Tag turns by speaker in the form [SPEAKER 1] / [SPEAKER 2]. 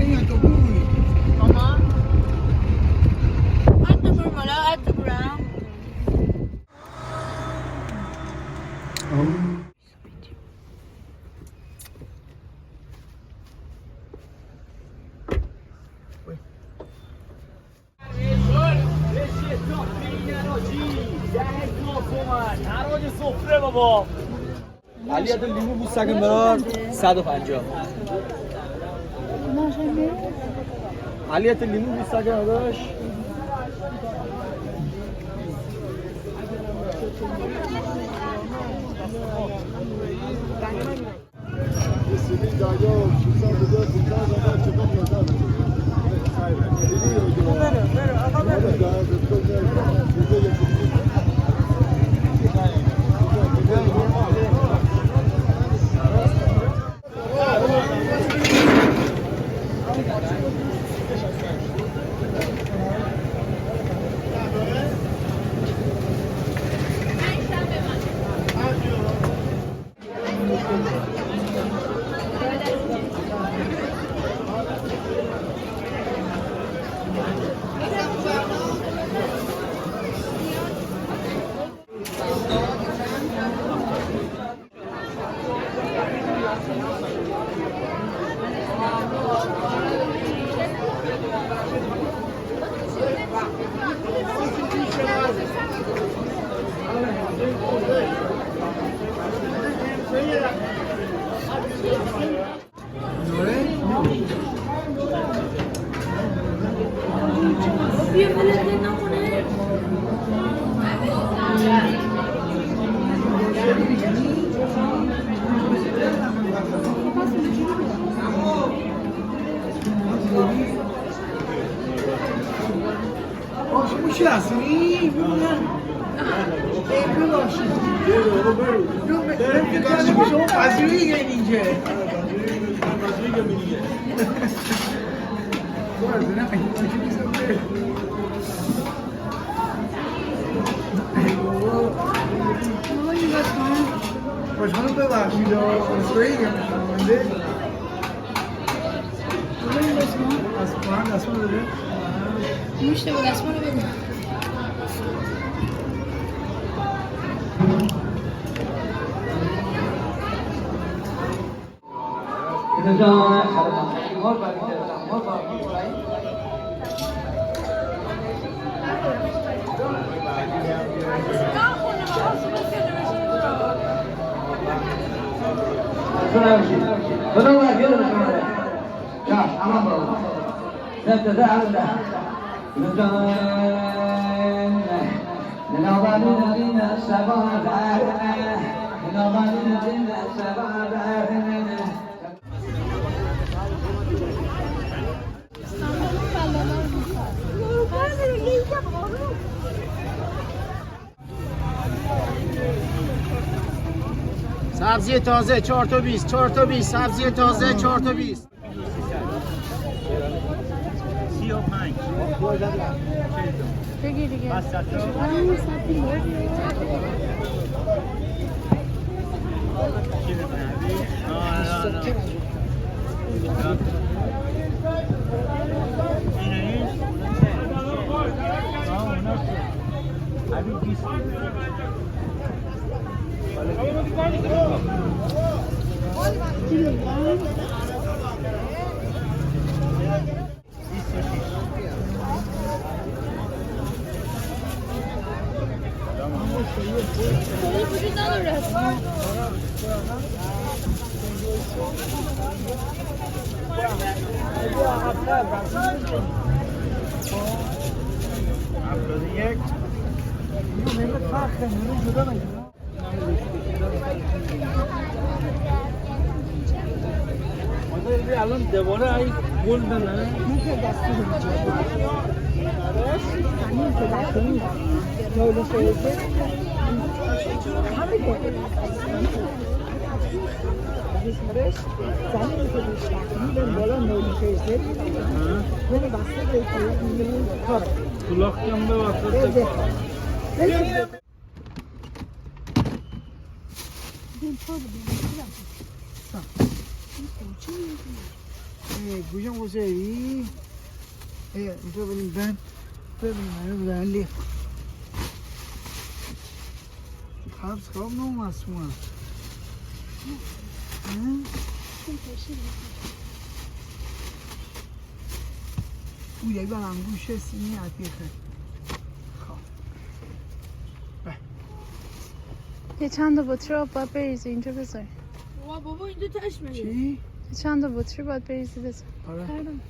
[SPEAKER 1] این تو بوی
[SPEAKER 2] ماما حتی برمالا حتی برم
[SPEAKER 3] علی یه لیمو بوستکن برار 150 علی یه لیمو بوستکن داداش
[SPEAKER 1] موشی هستی؟ شما پذیری گه اینجا خوشحالم ببخشید اسپری گرمونده دستمان بده
[SPEAKER 2] میشه با دستمان رو بده
[SPEAKER 3] سبزی تازه 4 تا 20 4 تا 20 سبزی تازه 4 تا 20 35
[SPEAKER 2] بگی دیگه وجود نداره
[SPEAKER 3] الان دوباره ای گل بزنه
[SPEAKER 4] میشه دستی رو همین که دستی نولو شده همین که زمین که بیشتر میدن بالا نولو شده یعنی بسته به میدونی کار
[SPEAKER 3] کلاخ کم به وقت
[SPEAKER 1] گوشم گذاری اینجا بریم ببینیم بندی حبس خواب نو مسموم او یک بر انگوش سینی عتیقه
[SPEAKER 5] یه چند تا بطری آب باید بریزی اینجا بذاری.
[SPEAKER 2] بابا این دو تاش میده.
[SPEAKER 1] چی؟
[SPEAKER 5] یه چند تا بطری باید بریزی بذاری.
[SPEAKER 1] آره
[SPEAKER 5] کردم.